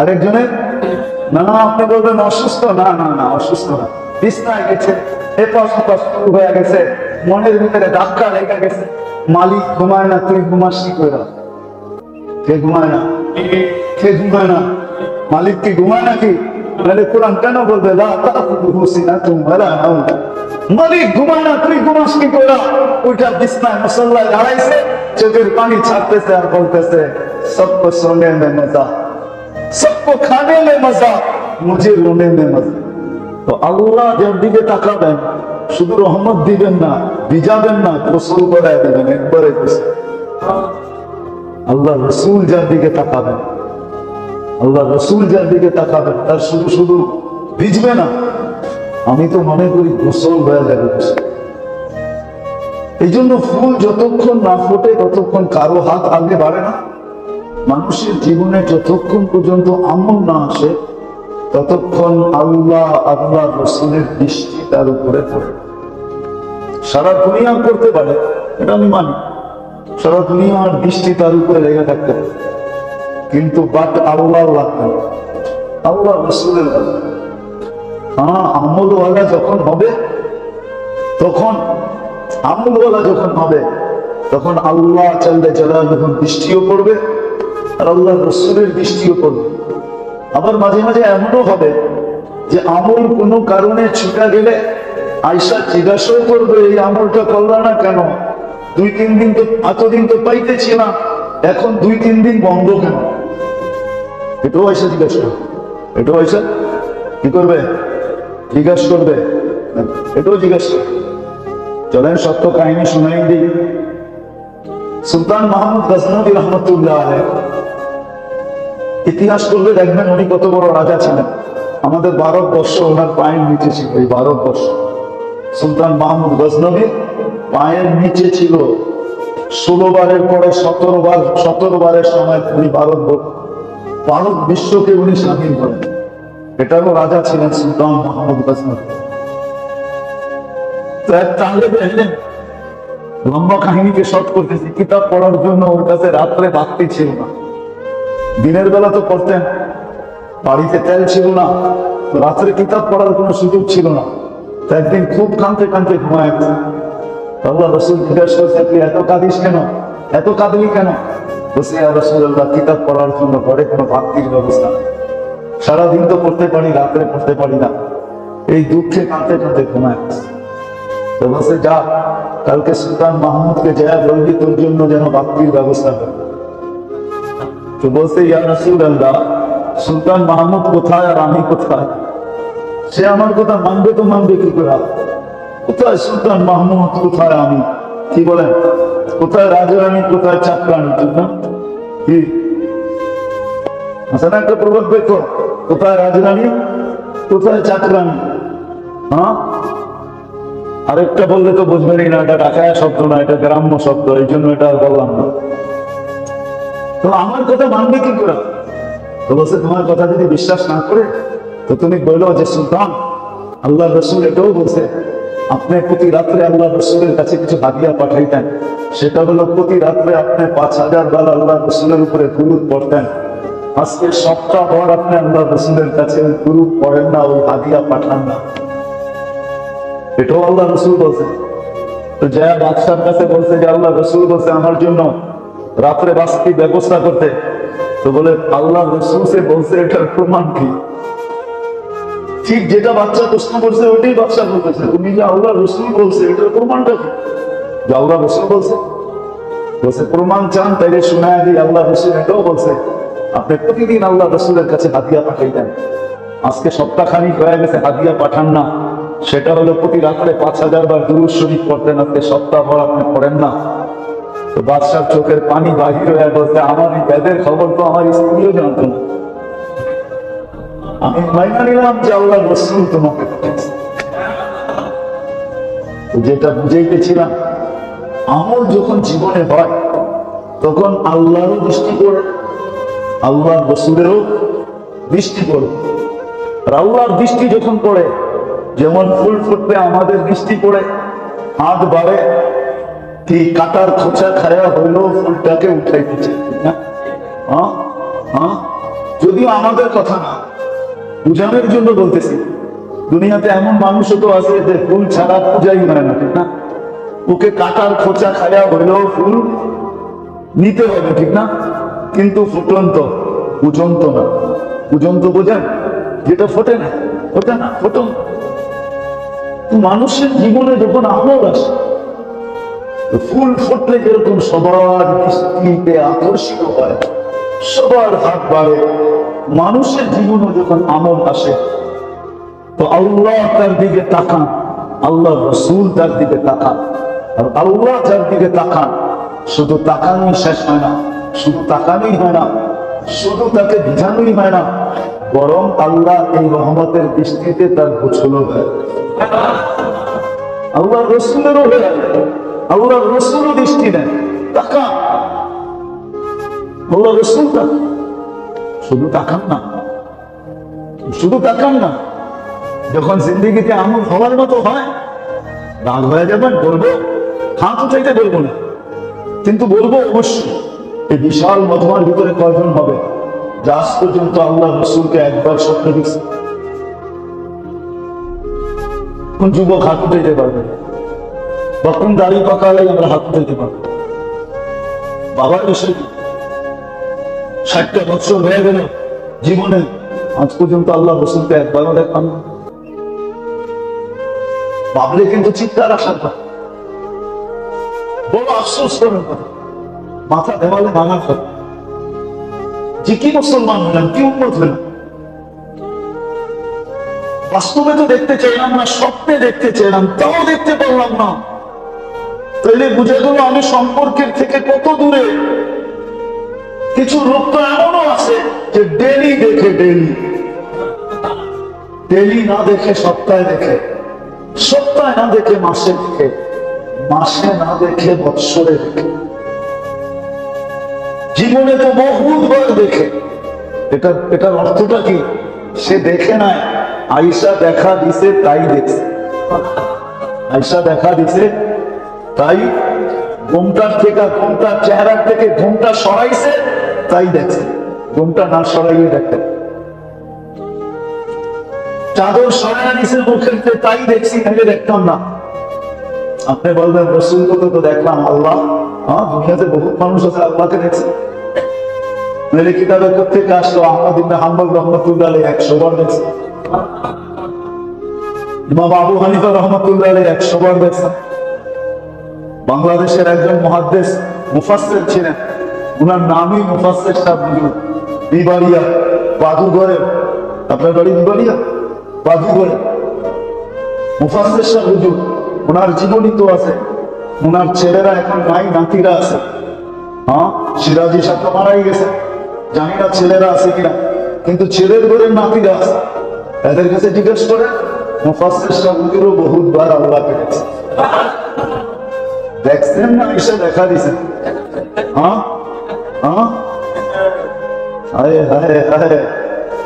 আরেকজনের না, আপনি বলবেন অসুস্থ, না না না অসুস্থ না, বিছনায় গেছে, এপাশ ওপাশ শুরু হয়ে গেছে, মনের ভিতরে ধাক্কা লেগে গেছে। মালিক ঘুমায় না, তুই ঘুমাস কি করে? কে ঘুমায় না? কে ঘুমায় না? মালিক কি ঘুমায় নাকি? তাহলে কোরআন কেন বলবে মালিক ঘুমায় না, তুই ঘুমাস কি করে? ওইটা বিছনায় মুসল্লায় দাঁড়াইছে, চোখের পানি ছাড়তেছে আর বলতেছে সবকো সোনে মে মজা, সবকো খানে মে মজা, মুঝে রোনে মে মজা। তো আল্লাহ যার দিকে তাকাবেন, শুধু রহমত দিবেন না, ভিজাবেন না, গোসল করায় দেবেন একবারে। আল্লাহ রসুল যার দিকে তাকাবেন, আল্লাহ রসুল যার দিকে তাকাবেন, তার শুধু শুধু ভিজবে না, আমি তো মনে করি গোসল হয়ে যাবে। এই জন্য ফুল যতক্ষণ না ফোটে ততক্ষণ কারো হাত আগে বাড়ে না। মানুষের জীবনে যতক্ষণ পর্যন্ত আমল না আসে ততক্ষণ আল্লাহ আল্লাহ রসুলের দৃষ্টি তার উপরে পড়ে। সারা দুনিয়া করতে পারে, এটা আমি মানি, সারা দুনিয়ার দৃষ্টি তার উপরে লেগে থাকতে পারে, কিন্তু বাট আল্লাহ লাগবে, আল্লাহ রসুলের লাগবে। আমলওয়ালা যখন হবে তখন আমলওয়ালা যখন হবে তখন আল্লাহ জাল্লা জালালুহু দৃষ্টিও পড়বে আর আল্লাহ রাসূলের দৃষ্টিও পড়বে। আবার মাঝে মাঝে এমনও হবে যে আমল কোনো কারণে ছুটা গেলে আয়েশা জিজ্ঞাসা করবে এই আমলটা করলা না কেন, 2-3 দিন তো এতদিন তো পাইতেছি না, এখন 2-3 দিন বন্ধ কেন? এটাও আয়েশা জিজ্ঞাসা করবে, এটাও আয়েশা কি করবে? জিজ্ঞাসা করবে, এটাও জিজ্ঞাসা। চলেন সত্য কাহিনী শুনাই দিই। সুলতান মাহমুদ গজনভী রহমতুল্লাহ আলাইহি, ইতিহাস করলে দেখবেন উনি কত বড় রাজা ছিলেন। আমাদের ভারতবর্ষ ওনার পায়ের নিচে ছিল। এই ভারতবর্ষ সুলতান মাহমুদ গজনভী পায়ের নিচে ছিল। 16 বারের পরে 17 বারের সময় উনি ভারত বিশ্বকে উনি স্বাধীন করেন। এটারও রাজা ছিলেন সুলতান মাহমুদ গজনভী। তো এক তালেব ইলম, লম্বা কাহিনীকে শর্ট করতেছি, কিতাব পড়ার জন্য ওর কাছে রাত্রে বাতি ছিল না। দিনের বেলা তো পড়তেন, বাড়িতে তেল ছিল না, রাত্রে কিতাব পড়ার কোনো সুযোগ ছিল না। তো একদিন খুব কাঁদতে কাঁদতে ঘুমায় গেছে। আল্লাহ রাসূল জিজ্ঞাসা করছে, তুই এত কাঁদিস কেন, এত কাঁদলি কেন? বলছে, ইয়া রাসূলুল্লাহ, কিতাব পড়ার জন্য ঘরে কোনো বাতির ব্যবস্থা নেই, সারাদিন তো পড়তে পারি, রাত্রে পড়তে পারি না। এই দুঃখে কাঁদতে কাঁদতে ঘুমায় গেছে। তো বলছে, যা কালকে সুলতান মাহমুদকে যা বলবি তোর জন্য যেন বাতির ব্যবস্থা করে। তো বলছে, ইয়া রাসূলুল্লাহ, সুলতান মাহমুদ কোথায় আর আমি কোথায়? সে আমার কথা মানবে তো মানবে কি করে? কোথায় সুলতান মাহমুদ, কোথায় আমি? কি বলেন? কোথায় রাজারানী, কোথায় চাকরানী? ঠিক না? কি আছে না একটা প্রবাদ বাক্য, কোথায় রাজরানী, কোথায় চাকরানী? হ্যাঁ, আরেকটা বললে তো বুঝবেনই না, এটা ঢাকায় শব্দ না, এটা গ্রাম্য শব্দ, এই জন্য এটা আর বললাম না। তো আমার কথা মানবে কি করে? তো বলছে, তোমার কথা যদি বিশ্বাস না করে তো তুমি বলো যে সুলতান, আল্লাহ রাসূল এটাও বলছে আপনি প্রতি রাত্রে আল্লাহ রাসূলের কাছে কিছু হাদিয়া পাঠাইতেন। সেটা হলো প্রতি রাত্রে আপনি 5000 বার আল্লাহ রাসূলের উপরে দুরূদ পড়তেন। আজকে সপ্তাহভর আপনি আল্লাহ রাসূলের কাছে দুরূদ পড়েন না, ওই হাদিয়া পাঠান না। এটাও আল্লাহ রাসূল বলছে। তো জয়া বাদশার কাছে বলছে যে আল্লাহ রাসূল বলছে আমার জন্য রাত্রে বাস্তির ব্যবস্থা করতে। তো বলে, আল্লাহ রাসূল সে বলছে, এটার প্রমাণ কি? ঠিক যেটা বাচ্চা প্রশ্ন করছে ওইটাই বাচ্চা বলতেছে, তুমি যে আল্লাহ রাসূল বলছে এটার প্রমাণটা কি? যে আল্লাহ রাসূল বলছে, বলছে প্রমাণ চান তাইলে শোনায় দিই। আল্লাহ রাসূল এটাও বলছে আপনি প্রতিদিন আল্লাহ রাসূলের কাছে হাদিয়া পাঠাইতেন। আজকে সপ্তাহখানিক হয়ে গেছে হাদিয়া পাঠান না। সেটা হলো প্রতি রাত্রে 5000 বার দুরূদ শরীফ পড়তেন, আজকে সপ্তাহভর আপনি পড়েন না। তো বাদশার চোখের পানি বাহির হয়ে বলতে, আমার এই ব্যাধের খবর তো আমার স্ত্রীও জানতো না, আমি মাইনা নিলাম যে আল্লাহ রাসূল তোমাকে পাঠিয়েছে। যেটা বুঝাইতেছিলাম, আমল যখন জীবনে হয় তখন আল্লাহরও দৃষ্টি পড়ে, আল্লাহ রাসূলেরও দৃষ্টি পড়ে। আর আল্লাহর দৃষ্টি যখন পড়ে, যেমন ফুল ফুটলে আমাদের দৃষ্টি পড়ে, হাত বাড়ে, কি কাটার খোঁচা খায়া হইলেও ফুলটাকে উঠাই দিচ্ছে না? যদিও আমাদের কথা না, বুঝানোর জন্য বলতেছি। দুনিয়াতে এমন মানুষও তো আছে যে ফুল ছাড়া পূজাই হয় না, ঠিক না? ওকে কাটার খোঁচা খায়া হইলেও ফুল নিতে হবে, ঠিক না? কিন্তু ফুটন্ত, ফুটন্ত না, ফুটন্ত বোঝেন, যেটা ফোটে না, ফোটে না, ফুটন্ত। মানুষের জীবনে যখন আমল আসে, ফুল ফুটলে যেরকম সবার দৃষ্টিতে আকর্ষিত হয়, সবার হাত বাড়ে, মানুষের জীবনে যখন আমল আসে তো আল্লাহ তার দিকে তাকান, আল্লাহ রাসূল তার দিকে তাকান। আর আল্লাহ যার দিকে তাকান, শুধু তাকানোই শেষ হয় না, শুধু তাকানোই হয় না, শুধু তাকে বোঝানোই হয় না, বরং আল্লাহ এই রহমতের দৃষ্টিতে তার গোছল হয়। আল্লাহ রাসূলেরও হয়, আল্লাহ রাসূলও দৃষ্টি দেন, তাকান, আল্লাহ রাসূল তাকান, শুধু তাকান না, শুধু তাকান না। যখন জিন্দেগিতে আমল হওয়ার মতো হয়, রাগ হয়ে যাবেন, বলবো, হাত উঠাইতে বলবো না, কিন্তু বলবো অবশ্যই। এই বিশাল মজমার ভিতরে কয়জন হবে যা আজ পর্যন্ত আল্লাহ রাসূলকে একবার স্বপ্ন দেখছে? কোন যুবক হাত উঠাইতে পারবে? তখন দাড়ি পাকালে আমরা হাত দিতে পারবো। বাবার বিষয় 60টা বছর হয়ে গেল জীবনে, আজ পর্যন্ত আল্লাহ রসুলকে একবারও দেখলাম না। ভাবলে কিন্তু চিৎকার আসার কথা, বড় আফসোস করার কথা, মাথা দেওয়ালে ভাঙার কথা যে কি মুসলমান হলেন, কি উন্নত হলেন। বাস্তবে তো দেখতে চাইলাম না, স্বপ্নে দেখতে চাইলাম, তাও দেখতে পারলাম না। তাইলে বুঝে গেল আমি সম্পর্কের থেকে কত দূরে। কিছু লোক তো এমনও আছে যে ডেলি দেখে, ডেলি না দেখে সপ্তাহে দেখে, সপ্তাহে না দেখে মাসে দেখে, মাসে না দেখে বৎসরে দেখে, জীবনে তো বহুবার দেখে। এটার অর্থটা কি? সে দেখে নাই, আয়েশা দেখা দিছে তাই দেখছে। আয়েশা দেখা দিছে তাই ঘুমটার থেকে, ঘুমটার চেহারা থেকে ঘুমটা সরাইছে তাই দেখছে। ঘুমটা না সরাইয়ে দেখে, চাদর সরাই দিছে মুখের তাই দেখছি, নাকি দেখতাম না। আপনি বলবেন রসুলকে তো দেখলাম, আল্লাহ, হ্যাঁ দুনিয়াতে বহুত মানুষ আছে আল্লাহকে দেখছে। মেরে কিতাবে থেকে আসলো আহমদ ইবনে হাম্বল রহমতুল্লাহ আলাইহি 100 বার দেখছে। ইমাম আবু হানিফা রহমতুল্লাহ আলাইহি 100 বার দেখছে। বাংলাদেশের একজন মুহাদ্দিস মুফাসসির ছিলেন, ওনার নামই মুফাসসির সাহেব বিবাড়িয়া বাদুঘরে। আপনার বাড়ি বিবাড়িয়া বাদুঘরে মুফাসসির সাহেব হুজুর, ওনার জীবনী তো আছে। ওনার ছেলেরা এখন নাই, নাতিরা আছে। হ্যাঁ, সিরাজি সাহেব মারাই গেছে, জানি না ছেলেরা আছে কিনা, কিন্তু ছেলের ঘরে নাতিরা আছে। এদের কাছে জিজ্ঞেস করে, মুফাসসির সাহেব হুজুরও বহুতবার আল্লাহকে দেখছে। দেখছেন না, এসে দেখা দিছেন। হ্যাঁ হ্যাঁ, হায় হায় হায়,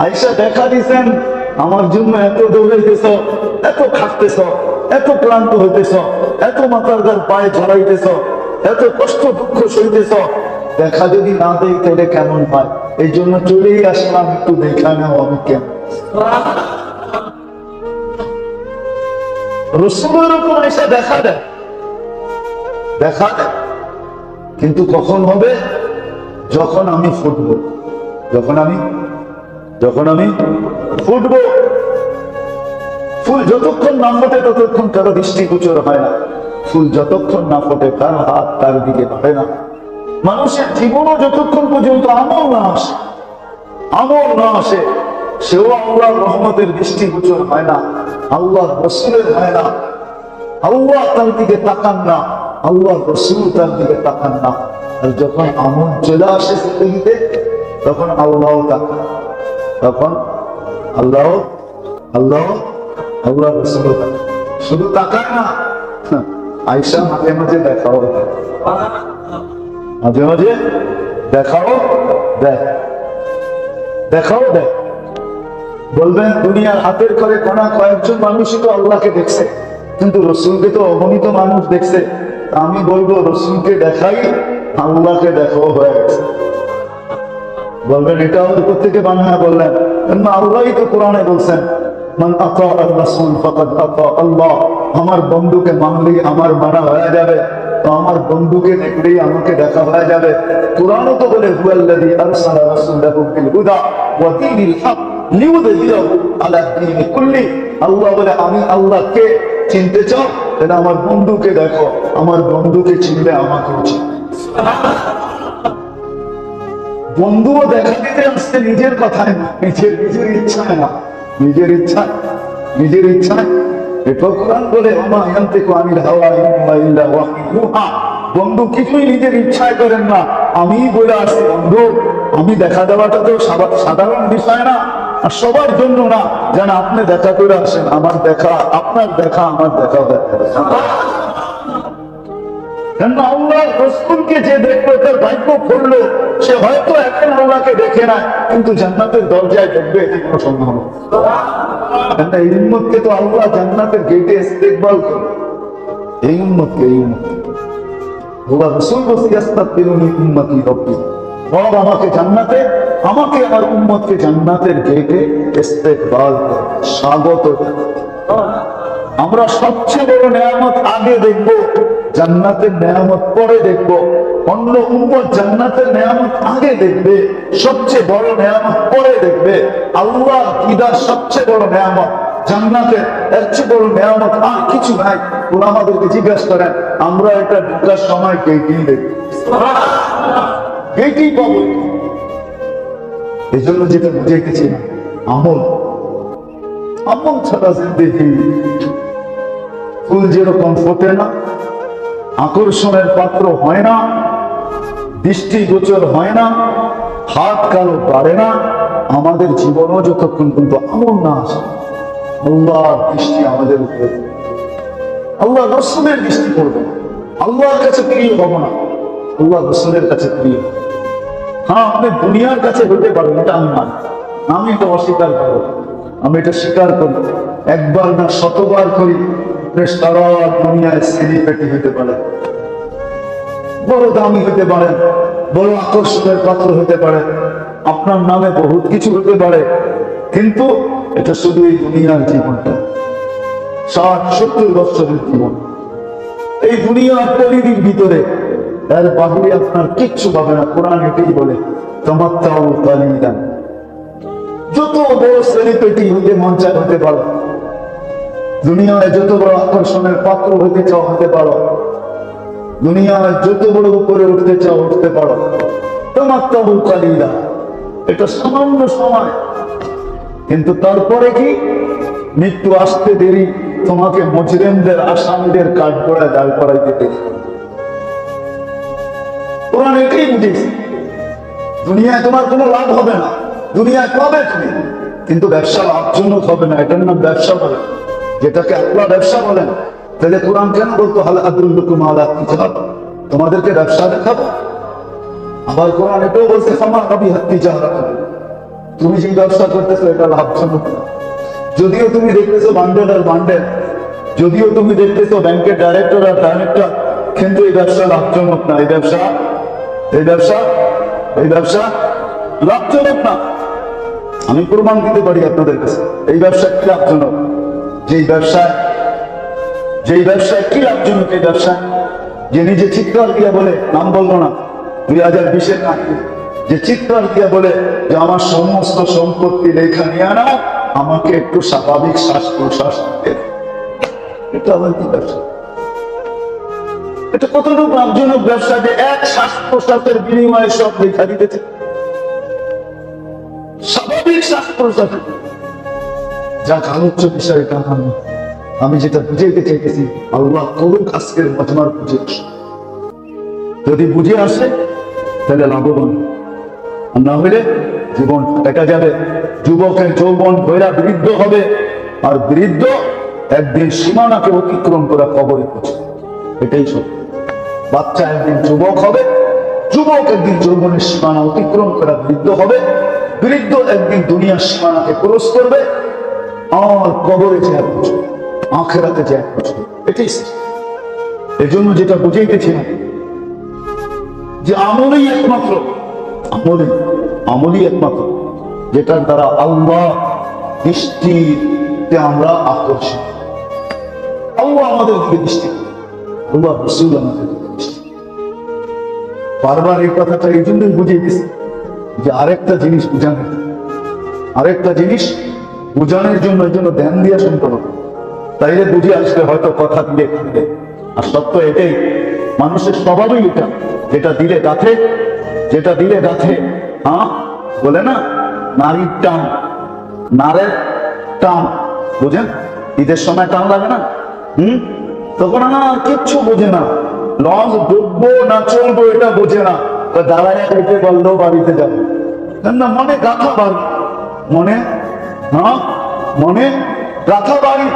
আয়েশা দেখা দিছেন। আমার জন্য এত দৌড়াইতেছ, এত খাটতেছ, এত ক্লান্ত হইতেছ, এত মাথার ঘর পায়ে ছড়াইতেছ, এত কষ্ট দুঃখ সইতেছ, দেখা যদি না দেই তাহলে কেমন হয়? এই জন্য চলেই আসলাম, একটু দেখা নেও আমি কেন। রসুলের উপর এসে দেখা দেয়, দেখা দেয়, কিন্তু কখন হবে? যখন আমি ফুটবো, যখন আমি ফুটবো। ফুল যতক্ষণ না ফোটে ততক্ষণ কারো দৃষ্টিগোচর হয় না। ফুল যতক্ষণ না ফোটে কারো হাত তার দিকে বাড়ে না। মানুষের জীবনও যতক্ষণ পর্যন্ত আমল না আসে, সেও আল্লাহর রহমতের দৃষ্টিগোচর হয় না, আল্লাহর রসুলের হয় না। আল্লাহ তার দিকে তাকান না, আল্লাহর রসুল তার দিকে তাকান না। আর যখন আমল চলে আসে জিন্দেগিতে, তখন আল্লাহ তাকান, তখন আল্লাহ রসুল শুধু তাকায় না। আয়েশা মাঝে মাঝে দেখাও, মাঝে মাঝে দেখাও দেখ। বলবেন দুনিয়ার হাতের করে কোনা কয়েকজন মানুষই তো আল্লাহকে দেখছে, কিন্তু রসুলকে তো অগণিত মানুষ দেখছে। আমি বলবো রসুলকে দেখাই, আল্লাহকে দেখাও হয়ে গেছে। বলবেন এটা আমাদের থেকে বানায় বললেন, আল্লাহই তো কোরআনে বলছেন, মান আতা আর-রাসূল ফাকাদ আতা আল্লাহ। আমার বন্ধুকে মানলেই আমার মানা হয়ে যাবে, তো আমার বন্ধুকে দেখলেই আমাকে দেখা হয়ে যাবে। কোরআনও তো বলে, হুয়াল্লাযী আরসালা রাসূলাহু বিল হুদা ওয়া দীনিল হক লিইয়ুযহিরাহু আলা দীনি কুল্লি। আল্লাহ বলে, আমি আল্লাহকে চিনতে চাও, তাহলে আমার বন্ধুকে দেখো, আমার বন্ধুকে চিনলে আমাকেও চিনবে। বন্ধুও দেখা দিতে আসছে নিজের কথায় না, নিজের ইচ্ছায় না, নিজের ইচ্ছায়। এটা কোরআন বলে, বন্ধু কিছুই নিজের ইচ্ছায় করেন না। আমি বলে আসছি বন্ধু, আমি দেখা দেওয়াটা তো সাধারণ বিষয় না, আর সবার জন্য না। যেন আপনি দেখা করে আসেন, আমার দেখা আপনার দেখা, আমার দেখা আল্লাহ রসুলকে যে দেখলো তার ভাগ্য করলো, সে হয়তো এখন আল্লাহকে দেখে না, কিন্তু জান্নাতের দরজায় ঢুকবে, এটি কোনো সম্ভব। এই উম্মতকে তো আল্লাহ জান্নাতের গেটে ইস্তেকবাল করে। এই উম্মতকে আল্লাহ রাসূল বলছে, ইস্তাগফিরুনি উম্মতি রব্বি, রব আমাকে জান্নাতে, আমাকে আমার উম্মতকে জান্নাতের গেটে ইস্তেকবাল করে, স্বাগত। আমরা সবচেয়ে বড় নেয়ামত আগে দেখব, জান্নাতের নেয়ামত পরে দেখব। অন্য উম্মত জান্নাতের নেয়ামত আগে দেখবে, সবচেয়ে বড় নেয়ামত পরে দেখবে। আল্লাহ দিদার সবচেয়ে বড় নেয়ামত, জান্নাতের এর চেয়ে বড় নেয়ামত আর কিছু নাই। ওরা আমাদেরকে জিজ্ঞাসা করেন, আমরা এটা ঢোকার সময় গেটেই দেখি, গেটেই পাবো। এই জন্য যেটা বুঝাইতেছি না, আমল, আমল ছাড়া জিন্দেগি। ফুল যেরকম ফোটে না, আকর্ষণের পাত্র হয় না, দৃষ্টিগোচর হয় না, হাত কালো বাড়ে না, আমাদের জীবনও যতক্ষণ পর্যন্ত আমল না আসে, আল্লাহর দৃষ্টি আমাদের উপরে, আল্লাহ রসুলের দৃষ্টি করবে, আল্লাহর কাছে প্রিয় হব না, আল্লাহ রসুলের কাছে প্রিয়। হ্যাঁ, আপনি দুনিয়ার কাছে হতে পারেন, এটা আমি মানি, আমি এটা অস্বীকার করব, আমি এটা স্বীকার করি। একবার না শতবার করি, সারা দুনিয়ায় সেলিব্রিটি হতে পারে, বড় দামি হতে পারে, বড় আকর্ষণের পাত্র হতে পারে, আপনার নামে বহুত কিছু হতে পারে, কিন্তু এটা শুধু এই দুনিয়ার জীবনটা, 60-70 বছরের জীবন। এই দুনিয়ার পরিধির ভিতরে এর বাহিরে আপনার কিচ্ছু পাবে না। কোরআন এটাই বলে, তামাত্তাউ কালিলান। যত বড় সেলিব্রিটি হতে মন চায় হতে পারো, দুনিয়ায় যত বড় আকর্ষণের পাত্র হতে চাও হতে পারো, দুনিয়ায় যত বড় উপরে উঠতে চাও উঠতে পারো, তামাত্তাউ কালিলান, এটা সামান্য সময়। কিন্তু তারপরে কি, মৃত্যু আসতে দেরি, তোমাকে মুজরিমদের, আসামিদের কাঠগড়ায় দাঁড় করাইতে দেরি। কোরআন এটাই বুঝেছি, দুনিয়ায় তোমার কোনো লাভ হবে না, দুনিয়ায় পাবে তুমি, কিন্তু ব্যবসা লাভজনক হবে না। এটার নাম ব্যবসা বলে, যেটাকে আল্লাহ ব্যবসা বলেন। তাহলে কোরআন কেন বলতো হাল আদুল্লুকুম আলা তিজারা, তোমাদেরকে ব্যবসা দেখাবো? আবার কোরআন এটাও বলছে ফামা রাবিহাত তিজারাতুকুম, তুমি যে ব্যবসা করতেছো এটা লাভজনক না। যদিও তুমি দেখতেছো বান্ডেল আর বান্ডেল, যদিও তুমি দেখতেছো ব্যাংকের ডাইরেক্টর আর ডাইরেক্টর, কিন্তু এই ব্যবসা লাভজনক না। এই ব্যবসা লাভজনক না। আমি প্রমাণ দিতে পারি আপনাদের কাছে, এই ব্যবসা কি লাভজনক। যেই ব্যবসায় কি লাভজনক, এই ব্যবসা যে নিজে চিৎকার দিয়ে বলে, নাম বলবো না, 2020-এর না, যে চিৎকার দিয়ে বলে যে আমার সমস্ত সম্পত্তি লেখা নিয়ে আনা, আমাকে একটু স্বাভাবিক শ্বাস প্রশ্বাস দিতে। এটা আবার কি ব্যবসা? এটা কতটুকু লাভজনক ব্যবসা যে এক শ্বাস প্রশ্বাসের বিনিময়ে সব লেখা দিতেছে, স্বাভাবিক শ্বাস প্রশ্বাস। যা আলোচ্য বিষয়টা আমি যেটা বুঝাইতে চাইতেছি, আল্লাহ করুক আজকের মজমার বুঝে আসে। যদি বুঝে আসে তাহলে লাভবান, না হলে জীবন দেখা যাবে। যুবকের যৌবন ভৈরা বৃদ্ধ হবে, আর বৃদ্ধ একদিন সীমানাকে অতিক্রম করে কবরে পৌঁছে। এটাই সব। বাচ্চা একদিন যুবক হবে, যুবক একদিন যৌবনের সীমানা অতিক্রম করে বৃদ্ধ হবে, বৃদ্ধ একদিন দুনিয়ার সীমানাকে ক্রস করবে, আর কবরে যায় পৌঁছবে, আখিরাতে যায় পৌঁছবে। এটাই এই জন্য যেটা বুঝাইতেছিলাম যে আমলই একমাত্র, আমলই একমাত্র যেটার দ্বারা আল্লাহ দৃষ্টিতে আমরা আকর্ষণ। আল্লাহ আমাদের দিকে দৃষ্টি, আল্লাহ রাসূল আমাদের দিকে দৃষ্টি। বারবার এই কথাটা এই জন্যই বুঝাইতেছি যে আরেকটা জিনিস বুঝানোর জন্য এই জন্য ধ্যান দিয়ে শুনতে হবে, তাইলে বুঝে আসলে হয়তো কথা দিলে থাকবে। আর সত্য এটাই, মানুষের স্বভাবই এটা, যেটা দিলে গাথে। হ্যাঁ, বলে না নারীর টান, নারের টান, বুঝেন? ঈদের সময় টান লাগে না, তখন না কিচ্ছু বোঝে না, লঞ্চ ডুববো না চলবো এটা বোঝে না, দাঁড়ায় খেতে বললেও বাড়িতে যাবে না, মনে গাথা বাড়ি, মনে গাথা বাড়ি।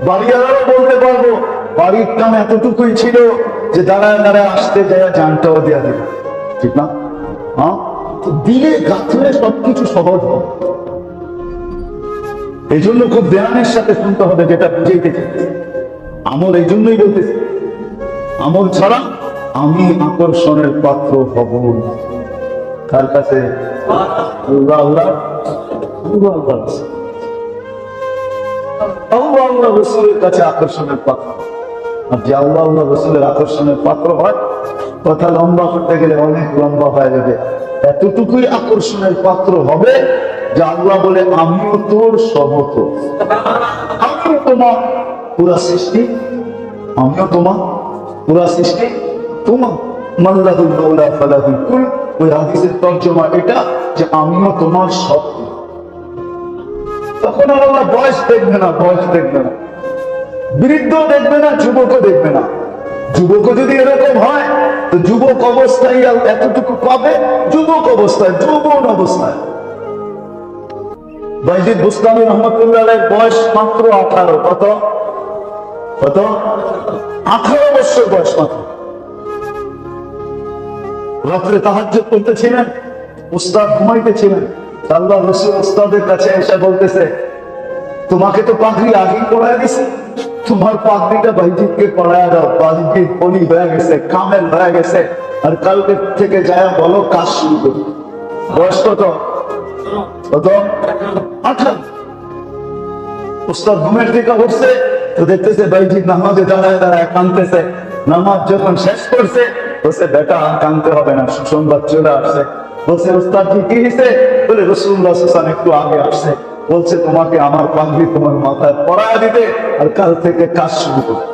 বাড়িওয়ালারও বলতে পারবো বাড়ির টান এতটুকুই ছিল যে দাঁড়ায় আসতে যায় জানটাও দেওয়া দিবে, ঠিক না? দিলে গাথলে সবকিছু সহজ হবে। এই জন্য খুব ধ্যানের সাথে শুনতে হবে, যেটা বুঝাইতে চাইছি। আমল এই জন্যই বলতেছি, আমল ছাড়া আমি আকর্ষণের পাত্র হব কার কাছে? আল্লাহ আল্লাহ রসুলের কাছে আকর্ষণের পাত্র। আর যে আল্লাহ রসুলের আকর্ষণের পাত্র হয়, কথা লম্বা করতে গেলে অনেক লম্বা হয়ে যাবে, এতটুকুই আকর্ষণের পাত্র হবে যে আল্লাহ বলে আমিও তোর সমত, আমিও তোমার পুরা সৃষ্টি, আমিও তোমার পুরা সৃষ্টি তোমার। মাল্লাহুল মাওলা ফালাহুল কুল, ওই হাদিসের তর্জমা এটা যে আমিও তোমার সব। তখন আল্লাহ বয়স দেখবে না, বয়স দেখবে না, বৃদ্ধ দেখবে না, যুবকও দেখবে না। যুবক যদি এরকম হয় তো যুবক অবস্থায় এতটুকু পাবে, যুবক অবস্থায়, যৌবন অবস্থায়। বাইজিদ বুস্তামি রহমতুল্লাহ বয়স মাত্র 18। কত কত? 18 বছর বয়স মাত্র। রাত্রে তাহাজ্জুদ করতেছিলেন, উস্তাদ ঘুমাইতেছিলেন। আল্লাহ রাসূল উস্তাদের কাছে এসে বলতেছে, তোমাকে তো পাগড়ি আগেই পড়ায় দিছে, তোমার পাগড়িটা বাইজিদকে পড়ায় দাও। বাইজিদ বলি হয়ে গেছে, কামেল হয়ে গেছে, আর কালকে থেকে যায় বলো কাজ শুরু করো। বয়স কত? কত? 18। উস্তাদ ঘুমের থেকে উঠছে তো দেখতেছে বাইজিদ নামাজে দাঁড়ায় দাঁড়ায় কাঁদতেছে। নামাজ যখন শেষ করছে বলছে, বেটা কাঁদতে হবে না, সুসংবাদ চলে আসছে। বলছে, উস্তাদ কি হয়েছে? বলে, রাসূলুল্লাহ সাল্লাল্লাহু আলাইহি ওয়াসাল্লাম একটু আগে আসছে, বলছে তোমাকে আমার পাগড়ি তোমার মাথায় পরায় দিতে, আর কাল থেকে কাজ শুরু করবে।